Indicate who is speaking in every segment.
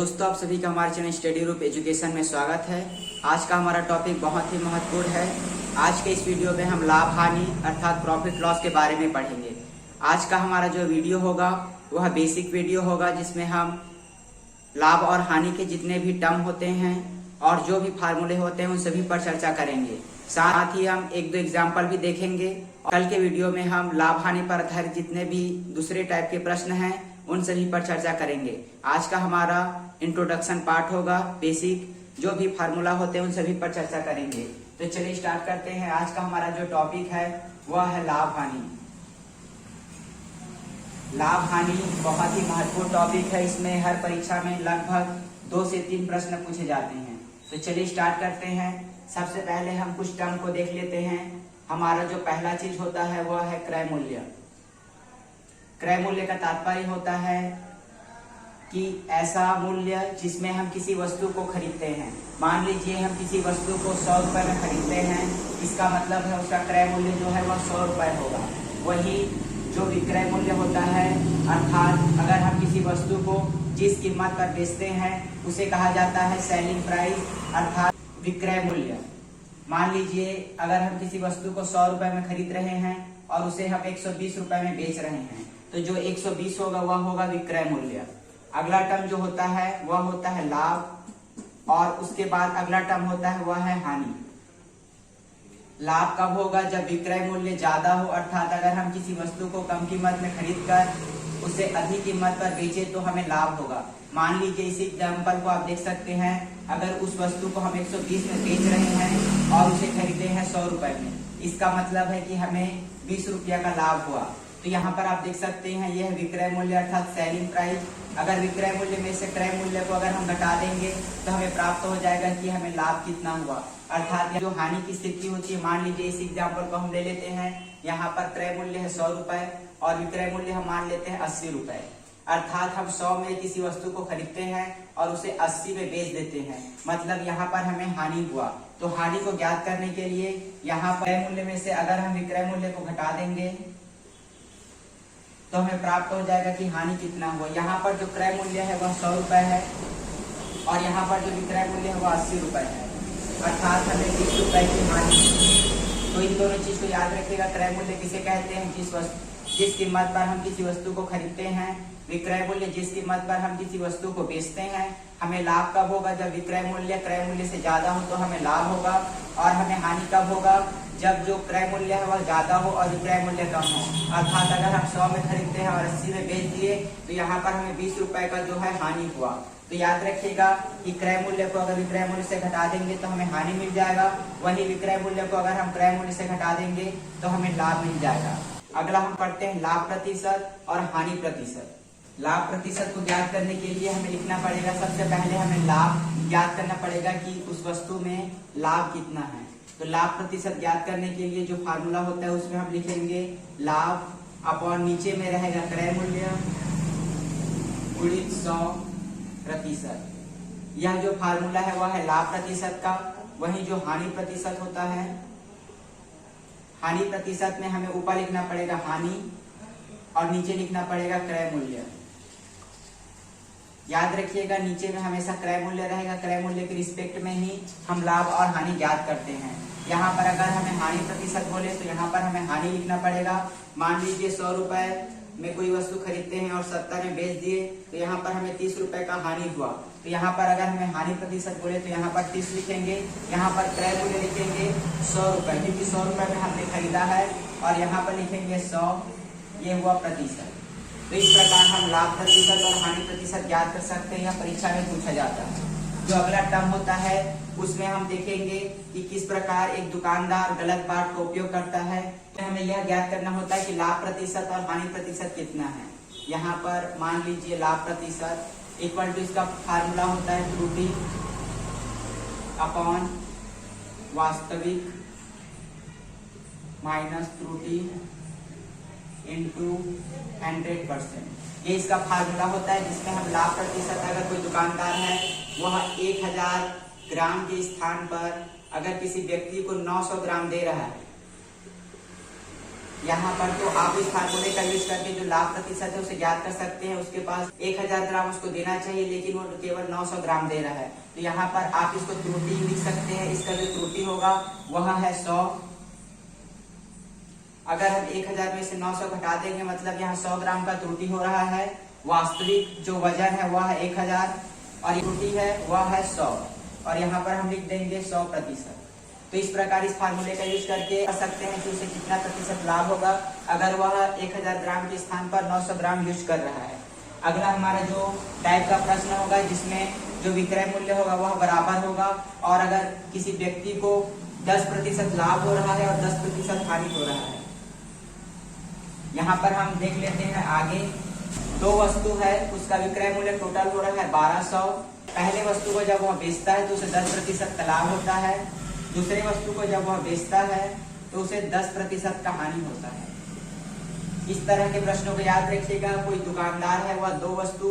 Speaker 1: दोस्तों, आप सभी का हमारे चैनल स्टडी ग्रुप एजुकेशन में स्वागत है। आज का हमारा टॉपिक बहुत ही महत्वपूर्ण है। आज के इस वीडियो में हम लाभ हानि अर्थात प्रॉफिट लॉस के बारे में पढ़ेंगे। आज का हमारा जो वीडियो होगा वह बेसिक वीडियो होगा, जिसमें हम लाभ और हानि के जितने भी टर्म होते हैं और जो भी फार्मूले होते हैं उन सभी पर चर्चा करेंगे। साथ ही हम एक दो एग्जाम्पल भी देखेंगे। कल के वीडियो में हम लाभ हानि पर आधारित जितने भी दूसरे टाइप के प्रश्न हैं उन सभी पर चर्चा करेंगे। आज का हमारा इंट्रोडक्शन पार्ट होगा, बेसिक जो भी फार्मूला होते हैं उन सभी पर चर्चा करेंगे। तो चलिए स्टार्ट करते हैं। आज का हमारा जो टॉपिक है वह है लाभ हानि। लाभ हानि बहुत ही महत्वपूर्ण टॉपिक है। इसमें हर परीक्षा में लगभग 2 से 3 प्रश्न पूछे जाते हैं। तो चलिए स्टार्ट करते हैं। सबसे पहले हम कुछ टर्म को देख लेते हैं। हमारा जो पहला चीज होता है वह है क्रय मूल्य। क्रय मूल्य का तात्पर्य होता है कि ऐसा मूल्य जिसमें हम किसी वस्तु को खरीदते हैं। मान लीजिए हम किसी वस्तु को 100 रुपए में खरीदते हैं, इसका मतलब है उसका क्रय मूल्य जो है वह 100 रुपए होगा। वही जो विक्रय मूल्य होता है, अर्थात अगर हम किसी वस्तु को जिस कीमत पर बेचते हैं उसे कहा जाता है सेलिंग प्राइस अर्थात विक्रय मूल्य। मान लीजिए अगर हम किसी वस्तु को 100 रुपए में खरीद रहे हैं और उसे हम 120 रुपए में बेच रहे हैं, तो जो 120 होगा वह होगा विक्रय मूल्य। अगला टर्म जो होता है वह होता है लाभ, और उसके बाद अगला टर्म होता है वह है हानि। लाभ कब होगा? जब विक्रय मूल्य ज्यादा हो, अर्थात अगर हम किसी वस्तु को कम कीमत में खरीद कर उसे अधिक कीमत पर बेचे तो हमें लाभ होगा। मान लीजिए इस एग्जाम्पल को आप देख सकते हैं। अगर उस वस्तु को हम 120 में बेच रहे हैं और उसे खरीदे हैं 100 रुपए में, इसका मतलब है कि हमें 20 रुपया का लाभ हुआ। तो यहाँ पर आप देख सकते हैं यह विक्रय मूल्य अर्थात सेलिंग प्राइस। अगर विक्रय मूल्य में से क्रय मूल्य को अगर हम घटा देंगे तो हमें प्राप्त हो जाएगा कि हमें लाभ कितना हुआ। अर्थात जो हानि की स्थिति होती है, मान लीजिए इस एग्जाम्पल को हम ले लेते हैं। यहाँ पर क्रय मूल्य है 100 रुपए और विक्रय मूल्य हम मान लेते हैं 80 रुपए। अर्थात हम 100 में किसी वस्तु को खरीदते हैं और उसे 80 में बेच देते हैं, मतलब यहाँ पर हमें हानि हुआ। तो हानि को ज्ञात करने के लिए यहाँ पर क्रय मूल्य में से अगर हम विक्रय मूल्य को घटा देंगे तो हमें प्राप्त हो जाएगा कि हानि कितना हुआ। यहाँ पर जो क्रय मूल्य है वह 100 रुपए है और यहाँ पर जो विक्रय मूल्य है वह 80 रुपए है, अर्थात हमें 20 रुपए की हानि। तो इन दोनों चीज को याद रखिएगा। क्रय मूल्य किसे कहते हैं? जिस कीमत पर हम किसी वस्तु को खरीदते हैं। विक्रय मूल्य जिस कीमत पर हम किसी वस्तु को बेचते हैं। हमें लाभ कब होगा? जब विक्रय मूल्य क्रय मूल्य से ज्यादा हो तो हमें लाभ होगा। और हमें हानि कब होगा? जब जो क्रय मूल्य है वह ज्यादा हो और विक्रय मूल्य कम हो। अर्थात अगर हम 100 में खरीदते हैं और 80 में बेच दिए तो यहाँ पर हमें 20 रुपए का जो है हानि हुआ। तो याद रखिएगा कि क्रय मूल्य को अगर विक्रय मूल्य से घटा देंगे तो हमें हानि मिल जाएगा। वही विक्रय मूल्य को अगर हम क्रय मूल्य से घटा देंगे तो हमें लाभ मिल जाएगा। अगला हम पढ़ते हैं लाभ प्रतिशत और हानि प्रतिशत। लाभ प्रतिशत को ज्ञात करने के लिए हमें लिखना पड़ेगा, सबसे पहले हमें लाभ ज्ञात करना पड़ेगा कि उस वस्तु में लाभ कितना है। तो लाभ प्रतिशत ज्ञात करने के लिए जो फार्मूला होता है उसमें हम लिखेंगे लाभ अपॉन नीचे में रहेगा क्रय मूल्य गुणित 100%। यह जो फार्मूला है वह है लाभ प्रतिशत का। वही जो हानि प्रतिशत होता है, हानि प्रतिशत में हमें ऊपर लिखना पड़ेगा हानि और नीचे लिखना पड़ेगा क्रय मूल्य। याद रखिएगा नीचे में हमेशा क्रय मूल्य रहेगा। क्रय मूल्य के रिस्पेक्ट में ही हम लाभ और हानि ज्ञात करते हैं। यहाँ पर अगर हमें हानि प्रतिशत बोले तो यहाँ पर हमें हानि लिखना पड़ेगा। मान लीजिए 100 रुपए में कोई वस्तु खरीदते हैं और 70 में बेच दिए तो यहाँ पर हमें 30 रुपए का हानि हुआ। तो यहाँ पर अगर हमें हानि प्रतिशत बोले तो यहाँ पर 30 लिखेंगे। यहाँ पर क्रय मूल्य लिखेंगे 100 रुपए, क्योंकि 100 रुपए में हमने खरीदा है, और यहाँ पर लिखेंगे 100, ये हुआ प्रतिशत। तो इस प्रकार हम लाभ प्रतिशत और हानि प्रतिशत ज्ञात कर सकते हैं। यह परीक्षा में पूछा जाता है। जो अगला टर्म होता है उसमें हम देखेंगे कि किस प्रकार एक दुकानदार गलत बात का उपयोग करता है। तो हमें यह ज्ञात करना होता है कि लाभ प्रतिशत और हानि प्रतिशत कितना है। यहाँ पर मान लीजिए लाभ प्रतिशत इक्वल टू इसका फार्मूला होता है त्रुटि अपॉन वास्तविक माइनस त्रुटि इंटू 100%। ये इसका फार्मूला होता है, जिसमें हम लाभ प्रतिशत, अगर कोई दुकानदार है वह 1000 ग्राम के स्थान पर अगर किसी व्यक्ति को 900 ग्राम दे रहा है यहाँ पर तो आप इस फार्मूले का यूज करके जो लाभ प्रतिशत है उसे ज्ञात कर सकते हैं। उसके पास 1000 ग्राम उसको देना चाहिए, लेकिन वो केवल 900 ग्राम दे रहा है, तो यहाँ पर आप इसको त्रुटि लिख सकते हैं। इसका जो त्रुटि होगा वह है 100। अगर हम 1000 में से 900 घटा देंगे, मतलब यहाँ 100 ग्राम का त्रुटि हो रहा है। वास्तविक जो वजन है वह है 1000 और त्रुटि है वह है 100, और यहाँ पर हम लिख देंगे 100%। तो इस प्रकार इस फार्मूले का यूज करके कर सकते हैं कि उसे कितना प्रतिशत लाभ होगा अगर वह 1000 ग्राम के स्थान पर 900 ग्राम यूज कर रहा है। अगला हमारा जो टाइप का प्रश्न होगा जिसमें जो विक्रय मूल्य होगा वह बराबर होगा, और अगर किसी व्यक्ति को 10% लाभ हो रहा है और 10% हानि हो रहा है। यहाँ पर हम देख लेते हैं आगे, दो वस्तु है, उसका विक्रय मूल्य टोटल हो रहा है 1200। पहले वस्तु को जब वह बेचता है तो उसे 10% का लाभ होता है, दूसरे वस्तु को जब वह बेचता है तो उसे 10% का हानि होता है। इस तरह के प्रश्नों को याद रखिएगा। कोई दुकानदार है, वह दो वस्तु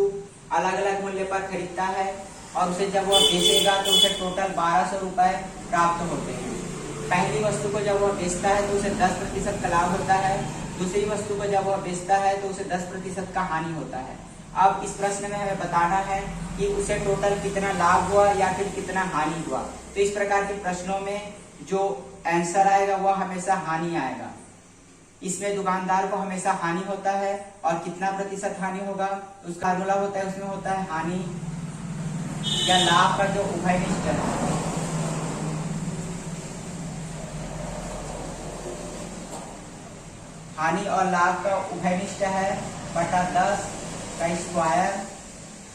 Speaker 1: अलग अलग मूल्य पर खरीदता है और उसे जब वह बेचेगा तो उसे टोटल 1200 रुपए प्राप्त होते हैं। पहली वस्तु को जब वह बेचता है तो उसे 10% का लाभ होता है, दूसरी वस्तु को जब वह बेचता है तो उसे 10% का हानि होता है। अब इस प्रश्न में हमें बताना है कि उसे टोटल कितना लाभ हुआ या फिर कितना हानि हुआ। तो इस प्रकार के प्रश्नों में जो आंसर आएगा वह हमेशा हानि आएगा। इसमें दुकानदार को हमेशा हानि होता है, और कितना प्रतिशत हानि होगा उसका फार्मूला होता है, उसमें होता है हानि या लाभ का जो उभयनिष्ठ है। हानि और लाभ का उभयनिष्ठ है बटा 10 का स्क्वायर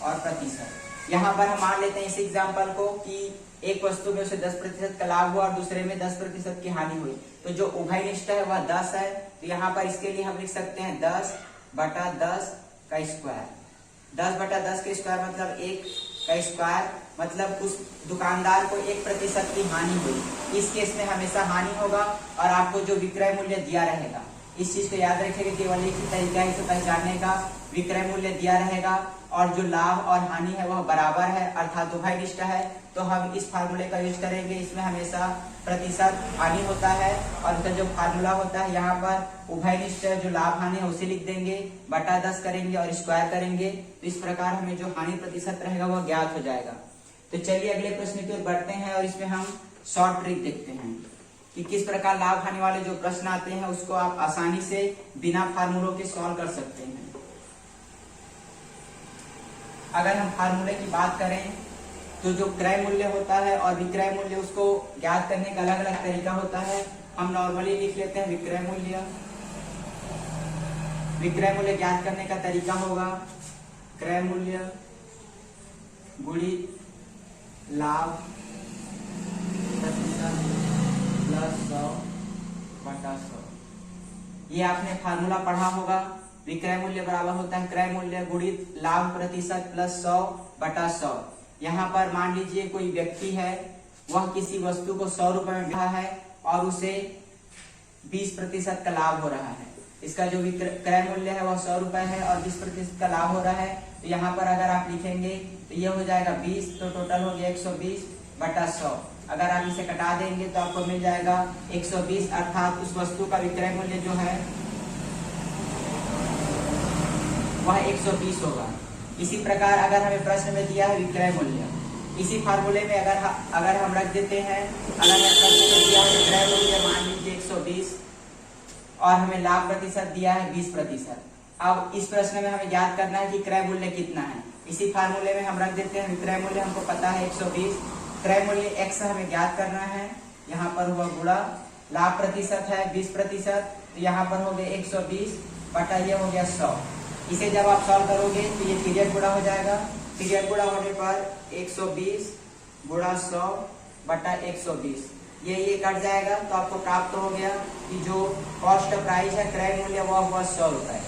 Speaker 1: और प्रतिशत। यहाँ पर हम मान लेते हैं इस एग्जाम्पल को कि एक वस्तु में उसे 10% का लाभ हुआ और दूसरे में 10% की हानि हुई, तो जो उभयनिष्ठ है वह 10 है। तो यहाँ पर इसके लिए हम लिख सकते हैं 10 बटा 10 का स्क्वायर। 10 बटा 10 का स्क्वायर मतलब 1 का स्क्वायर, मतलब उस दुकानदार को 1% की हानि हुई। इस केस में हमेशा हानि होगा और आपको जो विक्रय मूल्य दिया रहेगा, इस चीज को याद रखिएगा, केवल एक ही तरीका है इसे पहचानने का, विक्रय मूल्य दिया रहेगा और जो लाभ और हानि है वह बराबर है अर्थात उभयनिष्ठ है, तो हम इस फार्मूले का यूज करेंगे। इसमें हमेशा प्रतिशत हानि होता है और उसका जो फार्मूला होता है यहाँ पर उभयनिष्ठ जो लाभ हानि है उसे लिख देंगे, बटा 10 करेंगे और स्क्वायर करेंगे। तो इस प्रकार हमें जो हानि प्रतिशत रहेगा वह ज्ञात हो जाएगा। तो चलिए अगले प्रश्न की ओर बढ़ते हैं और इसमें हम शॉर्ट ट्रिक देखते हैं कि किस प्रकार लाभ हानि वाले जो प्रश्न आते हैं उसको आप आसानी से बिना फार्मूलों के सॉल्व कर सकते हैं। अगर हम फार्मूले की बात करें तो जो क्रय मूल्य होता है और विक्रय मूल्य उसको ज्ञात करने का अलग अलग तरीका होता है। हम नॉर्मली लिख लेते हैं विक्रय मूल्य। विक्रय मूल्य ज्ञात करने का तरीका होगा क्रय मूल्य गुणित लाभ प्रतिशत प्लस 100 बटा 100। ये आपने फार्मूला पढ़ा होगा। विक्रय मूल्य बराबर होता है क्रय मूल्य गुणित लाभ प्रतिशत प्लस 100 बटा 100। यहाँ पर मान लीजिए कोई व्यक्ति है, वह किसी वस्तु को 100 रुपए में बेचा है और उसे 20% का लाभ हो रहा है। इसका जो क्रय मूल्य है वह 100 रुपए है और 20% का लाभ हो रहा है। तो यहाँ पर अगर आप लिखेंगे तो ये हो जाएगा 20, तो टोटल हो गया 120 बटा 100। अगर आप इसे कटा देंगे तो आपको मिल जाएगा 120, अर्थात उस वस्तु का विक्रय मूल्य जो है वह 120 होगा। इसी प्रकार अगर हमें प्रश्न में दिया है विक्रय मूल्य, इसी फार्मूले में अगर हम रख देते हैं, अगर हमें प्रश्न में दिया है विक्रय मूल्य मान लीजिए 120 और हमें लाभ प्रतिशत दिया है 20%। अब इस प्रश्न में हमें ज्ञात करना है कि क्रय मूल्य कितना है। इसी फार्मूले में हम रख देते हैं विक्रय मूल्य हमको पता है 120, क्रय मूल्य x हमें ज्ञात करना है, यहाँ पर हुआ गुणा लाभ प्रतिशत है 20%, तो यहाँ पर हो गया 120 बटा ये हो गया 100। इसे जब आप सॉल्व करोगे तो ये पीरियड गुणा हो जाएगा। पीरियड गुणा होने पर 120 गुणा 100 बटा 120 ये कट जाएगा, तो आपको प्राप्त हो गया कि जो कॉस्ट प्राइस है क्रय मूल्य वह हुआ 100 रुपए।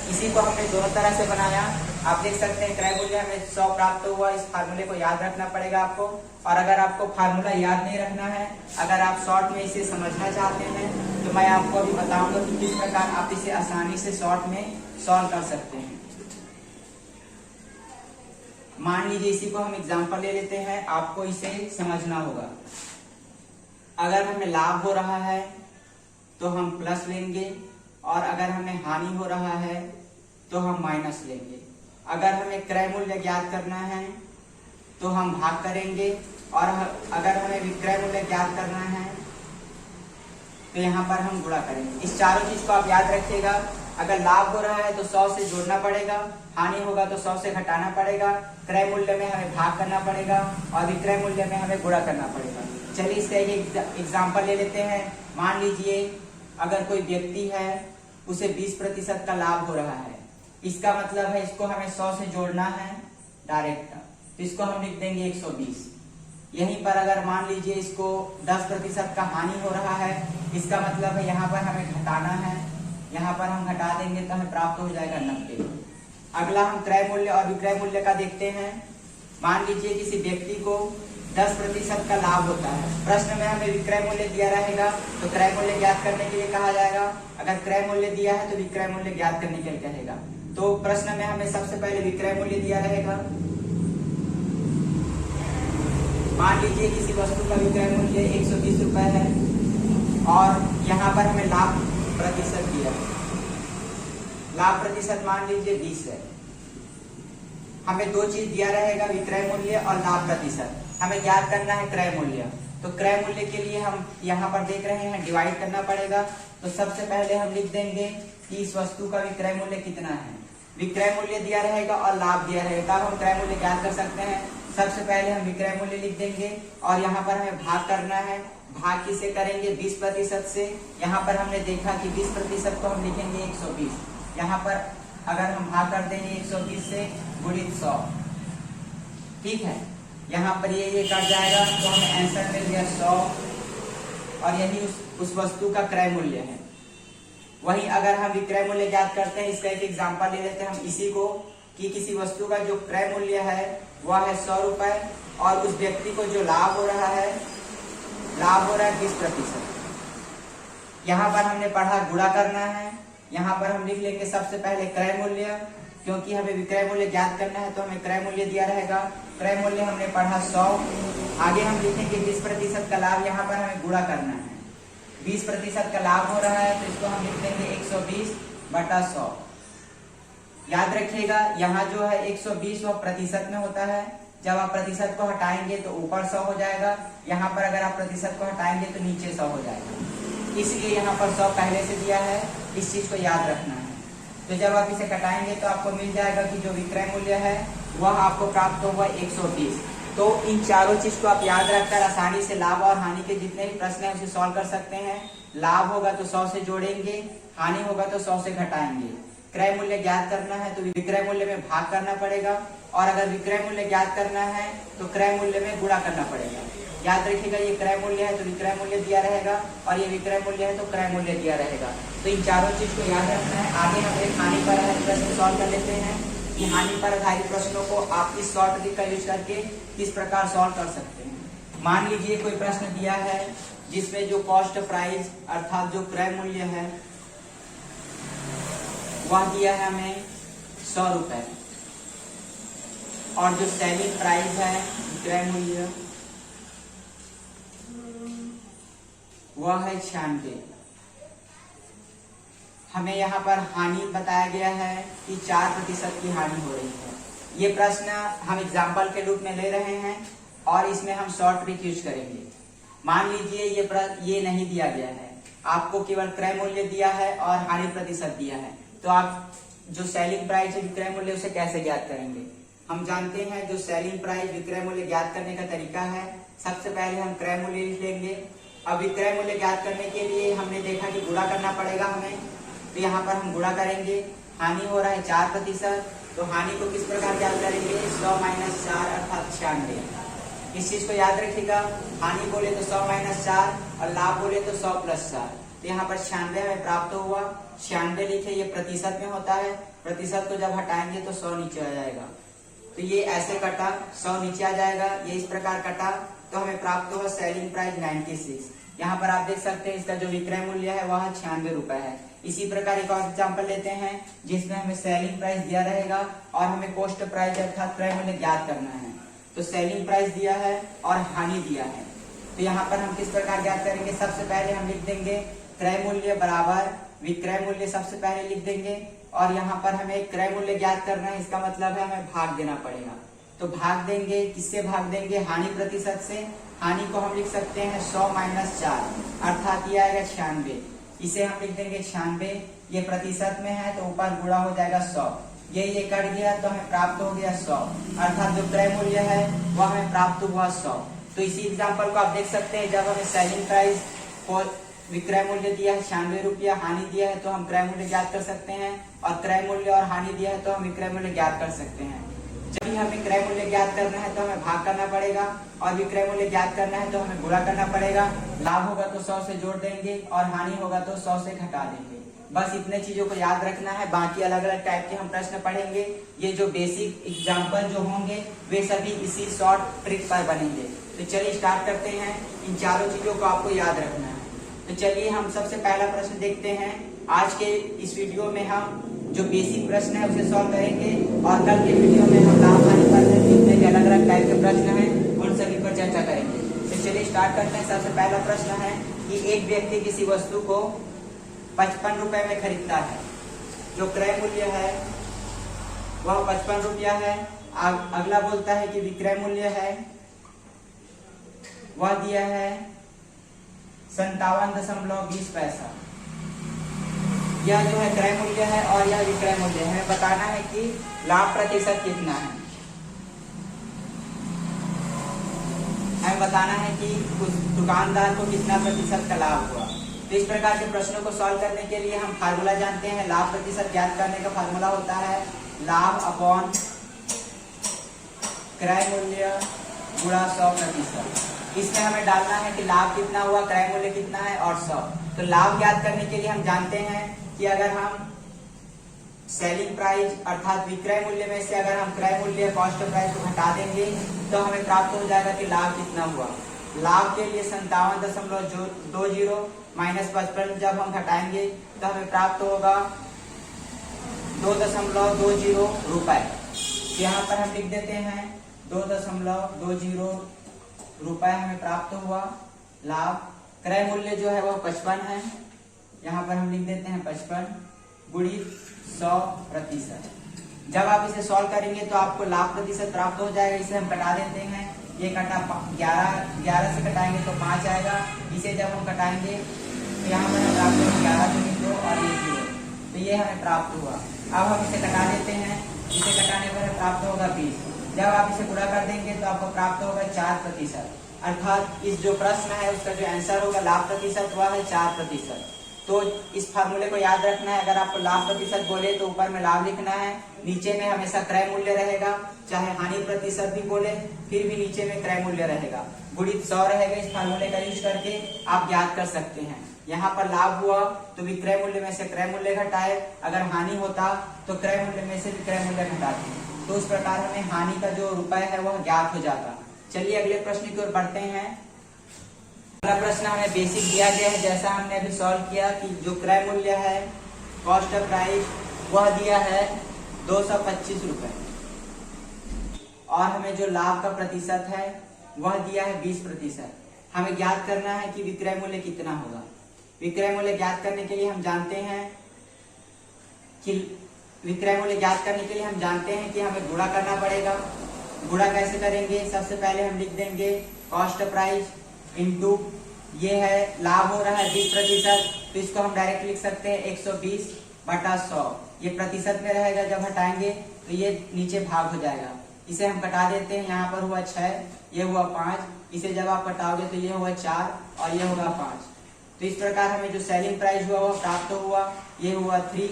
Speaker 1: इसी को हमने दोनों तरह से बनाया। आप देख सकते हैं क्रय मूल्य हमें 100 प्राप्त हुआ। इस फार्मूले को याद रखना पड़ेगा आपको, और अगर आपको फार्मूला याद नहीं रखना है, अगर आप शॉर्ट में इसे समझना चाहते हैं तो मैं आपको अभी बताऊंगा कि किस प्रकार आप इसे आसानी से शॉर्ट में सॉल्व कर सकते हैं। मान लीजिए इसी को हम एग्जांपल ले लेते हैं, आपको इसे समझना होगा। अगर हमें लाभ हो रहा है तो हम प्लस लेंगे और अगर हमें हानि हो रहा है तो हम माइनस लेंगे। अगर हमें क्रय मूल्य ज्ञात करना है तो हम भाग करेंगे, और अगर हमें विक्रय मूल्य ज्ञात करना है तो यहाँ पर हम गुणा करेंगे। इस चारों चीज को आप याद रखिएगा। अगर लाभ हो रहा है तो 100 से जोड़ना पड़ेगा, हानि होगा तो 100 से घटाना पड़ेगा, क्रय मूल्य में हमें भाग करना पड़ेगा और विक्रय मूल्य में हमें गुणा करना पड़ेगा। चलिए इसका एक एग्जाम्पल ले लेते हैं। मान लीजिए अगर कोई व्यक्ति है, उसे 20% का लाभ हो रहा है, इसका मतलब है इसको हमें 100 से जोड़ना है डायरेक्ट, तो इसको हम लिख देंगे 120। यहीं पर अगर मान लीजिए इसको 10% का हानि हो रहा है, इसका मतलब है यहाँ पर हमें घटाना है, यहाँ पर हम घटा देंगे तो हमें प्राप्त हो जाएगा 90। अगला हम क्रय मूल्य और विक्रय मूल्य का देखते हैं। मान लीजिए किसी व्यक्ति को 10% का लाभ होता है, प्रश्न में हमें विक्रय मूल्य दिया रहेगा तो क्रय मूल्य ज्ञात करने के लिए कहा जाएगा। अगर क्रय मूल्य दिया है तो विक्रय मूल्य ज्ञात करने के लिए कहेगा। तो प्रश्न में हमें सबसे पहले विक्रय मूल्य दिया रहेगा। मान लीजिए किसी वस्तु का विक्रय मूल्य 120 रुपए है और यहाँ पर हमें लाभ प्रतिशत दिया है। लाभ प्रतिशत मान लीजिए 20 है। हमें दो चीज दिया रहेगा, विक्रय मूल्य और लाभ प्रतिशत। हमें ज्ञात करना है क्रय मूल्य, तो क्रय मूल्य के लिए हम यहाँ पर देख रहे हैं डिवाइड करना पड़ेगा। तो सबसे पहले हम लिख देंगे कि इस वस्तु का विक्रय मूल्य कितना है। विक्रय मूल्य दिया रहेगा और लाभ दिया रहेगा, तब हम क्रय मूल्य ज्ञात कर सकते हैं। सबसे पहले हम विक्रय मूल्य लिख देंगे और यहाँ पर हमें भाग करना है। भाग किसे करेंगे? 20% से। यहाँ पर हमने देखा कि 20% को हम लिखेंगे 120। यहाँ पर अगर हम भाग कर देंगे 120 से गुणित 100, ठीक है। यहाँ पर ये कट जाएगा तो हमें आंसर मिल गया 100, और यही उस वस्तु का क्रय मूल्य है। वहीं अगर हम विक्रय मूल्य ज्ञात करते हैं, इसका एक एग्जांपल ले लेते हैं हम इसी को, कि किसी वस्तु का जो क्रय मूल्य है वह है 100 रुपए और उस व्यक्ति को जो लाभ हो रहा है 20%। यहाँ पर हमने पढ़ा गुणा करना है। यहाँ पर हम लिख लेंगे सबसे पहले क्रय मूल्य, क्योंकि हमें विक्रय मूल्य ज्ञात करना है तो हमें क्रय मूल्य दिया रहेगा। क्रय मूल्य हमने पढ़ा 100। आगे हम लिखेंगे 20% का लाभ, यहाँ पर हमें गुणा करना है। 20% का लाभ हो रहा है तो इसको हम लिख देंगे 120/100। याद रखिएगा यहाँ जो है 120 वह प्रतिशत में होता है। जब आप प्रतिशत को हटाएंगे तो ऊपर 100 हो जाएगा, यहाँ पर अगर आप प्रतिशत को हटाएंगे तो नीचे 100 हो जाएगा। इसलिए यहाँ पर 100 पहले से दिया है, इस चीज को याद रखना है। तो जब आप इसे घटाएंगे तो आपको मिल जाएगा कि जो विक्रय मूल्य है वह आपको प्राप्त होगा 120। तो इन चारों चीज को आप याद रखकर आसानी से लाभ और हानि के जितने भी प्रश्न है उसे सॉल्व कर सकते हैं। लाभ होगा तो 100 से जोड़ेंगे, हानि होगा तो 100 से घटाएंगे। क्रय मूल्य ज्ञात करना है तो विक्रय मूल्य में भाग करना पड़ेगा, और अगर विक्रय मूल्य ज्ञात करना है तो क्रय मूल्य में गुणा करना पड़ेगा। याद रखिएगा ये क्रय मूल्य है तो विक्रय मूल्य दिया रहेगा, और ये विक्रय मूल्य है तो क्रय मूल्य दिया रहेगा। तो इन चारों चीज को याद रखना है। आगे हम एक हानि पर आधारित प्रश्न सॉल्व कर लेते हैं कि हानि पर आधारित प्रश्नों को आप इस शॉर्ट ट्रिक का यूज करके किस प्रकार सॉल्व कर सकते हैं। मान लीजिए कोई प्रश्न दिया है जिसमें जो कॉस्ट प्राइस अर्थात जो क्रय मूल्य है वह दिया है हमें 100 रुपए, और जो सेलिंग प्राइस है विक्रय मूल्य वह है 96। हमें यहाँ पर हानि बताया गया है कि 4% की हानि हो रही है। ये प्रश्न हम एग्जाम्पल के रूप में ले रहे हैं और इसमें हम शॉर्ट ट्रिक यूज करेंगे। मान लीजिए ये नहीं दिया गया है, आपको केवल क्रय मूल्य दिया है और हानि प्रतिशत दिया है, तो आप जो सेलिंग प्राइस है विक्रय मूल्य उसे कैसे ज्ञात करेंगे? हम जानते हैं जो सेलिंग प्राइस विक्रय मूल्य ज्ञात करने का तरीका है, सबसे पहले हम क्रय मूल्य लिख लेंगे। अब विक्रय मूल्य ज्ञात करने के लिए हमने देखा कि गुणा करना पड़ेगा हमें, तो यहाँ पर हम गुणा करेंगे। हानि हो रहा है 4%, तो हानि को किस प्रकार ज्ञात करेंगे? 100 - 4 अर्थात 96। इस चीज को याद रखिएगा। हानि बोले तो 100 - 4 और लाभ बोले तो 100 + 4। तो यहाँ पर 96 हमें प्राप्त हुआ। 96 लिखे, ये प्रतिशत में होता है, प्रतिशत को जब हटाएंगे तो 100 नीचे आ जाएगा। तो ये ऐसे कटा, 100 नीचे आ जाएगा, ये इस प्रकार कटा, तो हमें प्राप्त हुआ सेलिंग प्राइस 96। यहाँ पर आप देख सकते हैं इसका जो विक्रय मूल्य है वह 96 रुपए है। इसी प्रकार एक और एग्जाम्पल लेते हैं जिसमें हमें सेलिंग प्राइस दिया रहेगा और हमें कॉस्ट प्राइस अर्थात क्रय मूल्य ज्ञात करना है। तो सेलिंग प्राइस दिया है और हानि दिया है, तो यहाँ पर हम किस प्रकार ज्ञात करेंगे? सबसे पहले हम लिख देंगे क्रय मूल्य बराबर विक्रय मूल्य सबसे पहले लिख देंगे और यहाँ पर हमें क्रय मूल्य ज्ञात करना है, इसका मतलब है हमें भाग देना पड़ेगा। तो भाग देंगे, किससे भाग देंगे? हानि प्रतिशत से। हानि को हम लिख सकते हैं 100 - 4 अर्थात ये आएगा 96। इसे हम लिख देंगे 96, ये प्रतिशत में है तो ऊपर गुणा हो जाएगा 100। ये कट गया तो हमें प्राप्त हो गया 100, अर्थात जो क्रय मूल्य है वह हमें प्राप्त हुआ 100। तो इसी एग्जाम्पल को आप देख सकते हैं, जब हमें सेलिंग प्राइस को विक्रय मूल्य दिया है 96 रुपया, हानि दिया है तो हम क्रय मूल्य ज्ञात कर सकते हैं, और क्रय मूल्य और हानि दिया है तो हम विक्रय मूल्य ज्ञात कर सकते हैं। जब भी हमें क्रय मूल्य ज्ञात करना है तो हमें भाग करना पड़ेगा, और विक्रय मूल्य ज्ञात करना है तो हमें गुणा करना पड़ेगा। लाभ होगा तो 100 से जोड़ देंगे और हानि होगा तो 100 से घटा देंगे। बस इतने चीजों को याद रखना है। बाकी अलग अलग टाइप के हम प्रश्न पढ़ेंगे। ये जो बेसिक एग्जाम्पल जो होंगे वे सभी इसी शॉर्ट ट्रिक पर बनेंगे। तो चलिए स्टार्ट करते हैं। इन चारों चीजों को आपको याद रखना है। तो चलिए हम सबसे पहला प्रश्न देखते हैं। आज के इस वीडियो में हम जो बेसिक प्रश्न है उसे सॉल्व करेंगे, और कल के वीडियो में हम लाभ हानि पर जितने भी अलग अलग टाइप के प्रश्न हैं उन सभी पर चर्चा करेंगे। तो चलिए स्टार्ट करते हैं। सबसे पहला प्रश्न है कि एक व्यक्ति किसी वस्तु को 55 रुपए में खरीदता है। जो क्रय मूल्य है वह 55 रुपया है। अगला बोलता है कि विक्रय मूल्य है वह दिया है 57.20 पैसा। यह जो है क्रय मूल्य है और यह विक्रय मूल्य है। बताना है कि लाभ प्रतिशत कितना है। हमें बताना है कि उस दुकानदार को कितना प्रतिशत का लाभ हुआ। तो इस प्रकार के प्रश्नों को सॉल्व करने के लिए हम फार्मूला जानते हैं। लाभ प्रतिशत ज्ञात करने का फार्मूला होता है लाभ अपॉन क्रय मूल्य गुणा 100%। इसमें हमें डालना है कि लाभ कितना हुआ, क्रय मूल्य कितना है और 100। तो लाभ ज्ञात करने के लिए हम जानते हैं कि अगर हम सेलिंग प्राइस अर्थात विक्रय मूल्य में से अगर हम क्रय मूल्य कॉस्ट प्राइस को घटा देंगे तो हमें प्राप्त हो जाएगा कि लाभ कितना हुआ। लाभ के लिए 57.20 - 55 जब हम घटाएंगे तो हमें प्राप्त होगा 2.20 रुपए। यहाँ पर हम लिख देते हैं 2.20 रुपए हमें प्राप्त हुआ लाभ। क्रय मूल्य जो है वह 55 है। यहाँ पर हम लिख देते हैं 55 गुणित 100%। जब आप इसे सॉल्व करेंगे तो आपको लाभ प्रतिशत प्राप्त हो जाएगा। इसे हम कटा देते हैं। ये कटा 11 से कटाएंगे तो 5 आएगा। इसे जब हम कटाएंगे तो यहाँ पर प्राप्त होगा 11 गुणित 2 और ये 0। तो ये हमें प्राप्त हुआ। अब हम इसे कटा देते हैं। इसे कटाने पर प्राप्त होगा 20। जब आप इसे गुणा कर देंगे तो आपको प्राप्त होगा 4%। अर्थात इस जो प्रश्न है उसका जो आंसर होगा लाभ प्रतिशत वह है 4%। तो इस फार्मूले को याद रखना है। अगर आपको लाभ प्रतिशत बोले तो ऊपर में लाभ लिखना है, नीचे में हमेशा क्रय मूल्य रहेगा। चाहे हानि प्रतिशत भी बोले फिर भी नीचे में क्रय मूल्य रहेगा। गुणित 100 रहेगा। इस फार्मूले का यूज करके आप ज्ञात कर सकते हैं। यहाँ पर लाभ हुआ तो विक्रय मूल्य में से क्रय मूल्य घटाए, अगर हानि होता तो क्रय मूल्य में से विक्रय मूल्य घटाते। तो उस प्रकार हमें हानि का जो रुपए है वह ज्ञात हो जाता। चलिए अगले प्रश्न की ओर बढ़ते हैं। अगला प्रश्न हमें बेसिक दिया गया है, जैसा हमने अभी सॉल्व किया कि जो क्रय मूल्य है कॉस्ट ऑफ प्राइस वह दिया है 225 रुपए, और हमें जो लाभ का प्रतिशत है वह दिया है 20%। हमें ज्ञात करना है कि विक्रय मूल्य कितना होगा। विक्रय मूल्य ज्ञात करने के लिए हम जानते हैं कि हमें गुणा करना पड़ेगा। गुणा कैसे करेंगे? सबसे पहले हम लिख देंगे कॉस्ट प्राइस इंटू ये है लाभ हो रहा है 20%, तो इसको हम डायरेक्ट लिख सकते हैं 120/100। ये प्रतिशत में रहेगा, जब हटाएंगे तो ये नीचे भाग हो जाएगा। इसे हम कटा देते हैं। यहाँ पर हुआ 6, ये हुआ 5। इसे जब आप कटाओगे तो ये हुआ 4 और ये होगा 5। तो इस प्रकार हमें जो सेलिंग प्राइस हुआ वो प्राप्त हुआ, ये हुआ 3,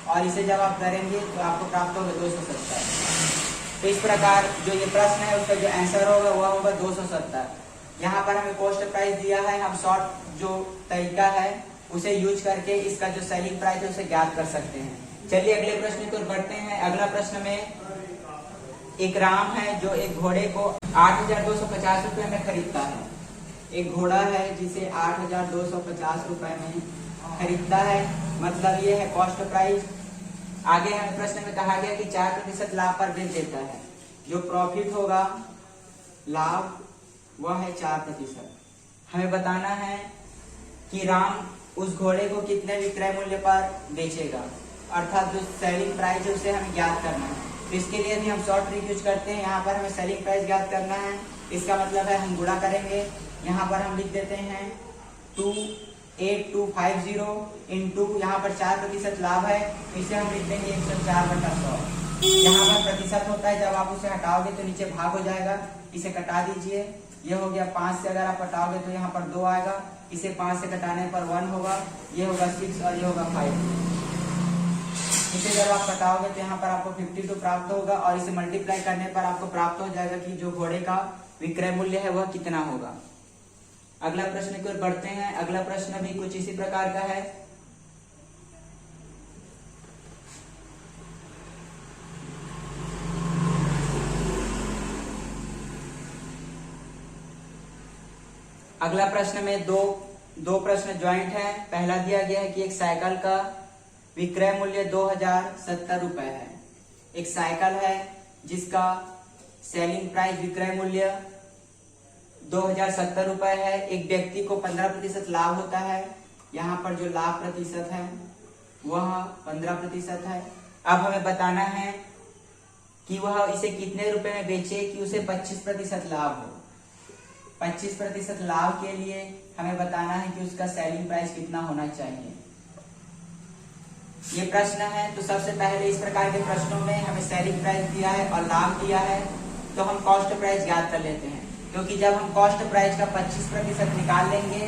Speaker 1: और इसे जब आप करेंगे तो आपको प्राप्त होगा 270। तो इस प्रकार जो ये प्रश्न है उसका जो आंसर होगा वह होगा 270। यहाँ पर हमें कॉस्ट प्राइस दिया है, हम शॉर्ट जो तरीका है उसे यूज करके इसका जो सेलिंग प्राइस है उसे ज्ञात कर सकते हैं। चलिए अगले प्रश्न की ओर बढ़ते हैं। अगला प्रश्न में एक राम है जो एक घोड़े को 8,250 रुपए में खरीदता है। एक घोड़ा है जिसे 8,250 रुपए में खरीदता है, मतलब ये है कॉस्ट प्राइस। आगे हमें प्रश्न में कहा गया कि 4% लाभ पर बेच देता है। जो प्रॉफिट होगा लाभ वह है 4%। हमें बताना है कि राम उस घोड़े को कितने विक्रय मूल्य पर बेचेगा, अर्थात जो सेलिंग प्राइस है उसे हमें ज्ञात करना है। तो इसके लिए भी हम शॉर्ट ट्रिक यूज करते हैं। यहाँ पर हमें सेलिंग प्राइस ज्ञात करना है, इसका मतलब है हम गुणा करेंगे। यहाँ पर हम लिख देते हैं 28250 इंटू, यहाँ पर 4% लाभ है, इसे हम लिख देंगे 104/100। यहाँ पर प्रतिशत होता है, जब आप उसे हटाओगे तो नीचे भाग हो जाएगा, इसे कटा दीजिए। ये हो गया 5 से अगर आप हटाओगे तो यहाँ पर 2 आएगा, इसे 5 से कटाने पर 1 होगा, ये होगा 6 और ये होगा 5। इसे जब आप कटाओगे तो यहाँ पर आपको 52 प्राप्त होगा और इसे मल्टीप्लाई करने पर आपको प्राप्त हो जाएगा कि जो घोड़े का विक्रय मूल्य है वह कितना होगा। अगला प्रश्न की ओर बढ़ते हैं। अगला प्रश्न भी कुछ इसी प्रकार का है। अगला प्रश्न में दो प्रश्न ज्वाइंट है। पहला दिया गया है कि एक साइकिल का विक्रय मूल्य 2070 रुपए है। एक साइकिल है जिसका सेलिंग प्राइस विक्रय मूल्य 2070 रुपए है। एक व्यक्ति को 15% लाभ होता है। यहाँ पर जो लाभ प्रतिशत है वह 15% है। अब हमें बताना है कि वह इसे कितने रुपए में बेचे कि उसे 25% लाभ हो। 25% लाभ के लिए हमें बताना है कि उसका सेलिंग प्राइस कितना होना चाहिए। ये प्रश्न है। तो सबसे पहले इस प्रकार के प्रश्नों में हमें सेलिंग प्राइस दिया है और लाभ दिया है, तो हम कॉस्ट प्राइस ज्ञात कर लेते हैं। क्योंकि जब हम कॉस्ट प्राइस का 25% निकाल लेंगे,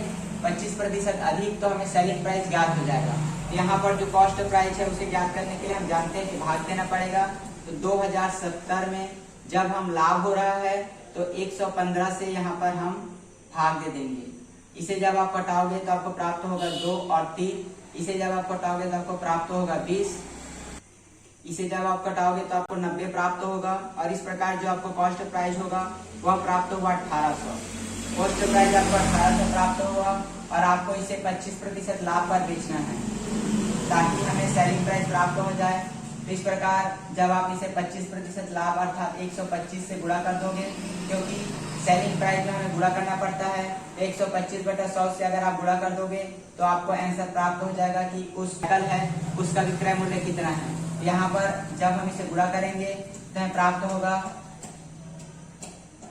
Speaker 1: 25% अधिक, तो हमें सेलिंग प्राइस ज्ञात हो जाएगा। तो यहाँ पर जो कॉस्ट प्राइस है उसे ज्ञात करने के लिए हम जानते हैं कि भाग देना पड़ेगा। तो 2070 में जब हम लाभ हो रहा है तो 115 से यहाँ पर हम भाग दे देंगे। इसे जब आप कटाओगे तो आपको प्राप्त होगा 2 और 3। इसे जब आप कटाओगे तो आपको प्राप्त होगा 20। इसे जब आप कटाओगे तो आपको 90 प्राप्त होगा। और इस प्रकार जो आपको कॉस्ट प्राइस होगा वह प्राप्त होगा 1800। कॉस्ट प्राइस आपको 1800 प्राप्त होगा और आपको इसे 25% लाभ पर बेचना है ताकि हमें सेलिंग प्राइस प्राप्त हो जाए। तो इस प्रकार जब आप इसे 25% लाभ अर्थात 125 से गुणा कर दोगे, क्योंकि सेलिंग प्राइस में हमें गुणा करना पड़ता है, 125/100 से अगर आप गुणा कर दोगे तो आपको आंसर प्राप्त हो जाएगा कि उस साइकिल है उसका विक्रय मूल्य कितना है। यहाँ पर जब हम इसे गुणा करेंगे तो हमें प्राप्त होगा,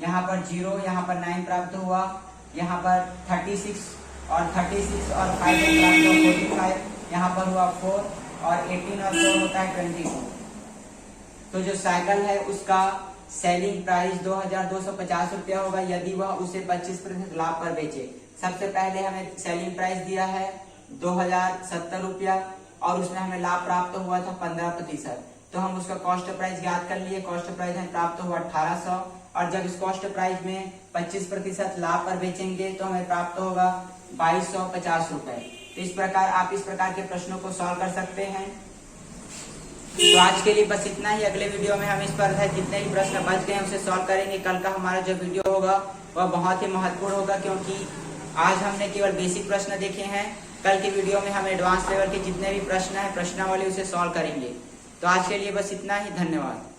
Speaker 1: यहाँ पर 0, यहाँ पर 9 प्राप्त हुआ, यहाँ पर 36 और 36 और 5 प्राप्त हुआ 45, यहाँ पर हुआ 4 और 18 और 4 होता है 22। तो जो साइकिल है उसका सेलिंग प्राइस 2250 रुपया होगा यदि वह उसे 25% लाभ पर बेचे। सबसे पहले हमें सेलिंग प्राइस दिया है 2070 रुपया और उसमें हमें लाभ प्राप्त हुआ था 15%। तो हम उसका कॉस्ट प्राइस ज्ञात कर लिए। कॉस्ट प्राइस हमें प्राप्त हुआ 1800 और जब इस कॉस्ट प्राइस में 25% लाभ पर बेचेंगे तो हमें प्राप्त होगा 2250 रुपए। तो इस प्रकार आप इस प्रकार के प्रश्नों को सॉल्व कर सकते हैं। तो आज के लिए बस इतना ही। अगले वीडियो में हम इस पर है जितने भी प्रश्न बच गए उसे सॉल्व करेंगे। कल का हमारा जो वीडियो होगा वह बहुत ही महत्वपूर्ण होगा, क्योंकि आज हमने केवल बेसिक प्रश्न देखे हैं। कल के वीडियो में हम एडवांस लेवल के जितने भी प्रश्न है प्रश्नावली उसे सॉल्व करेंगे। तो आज के लिए बस इतना ही। धन्यवाद।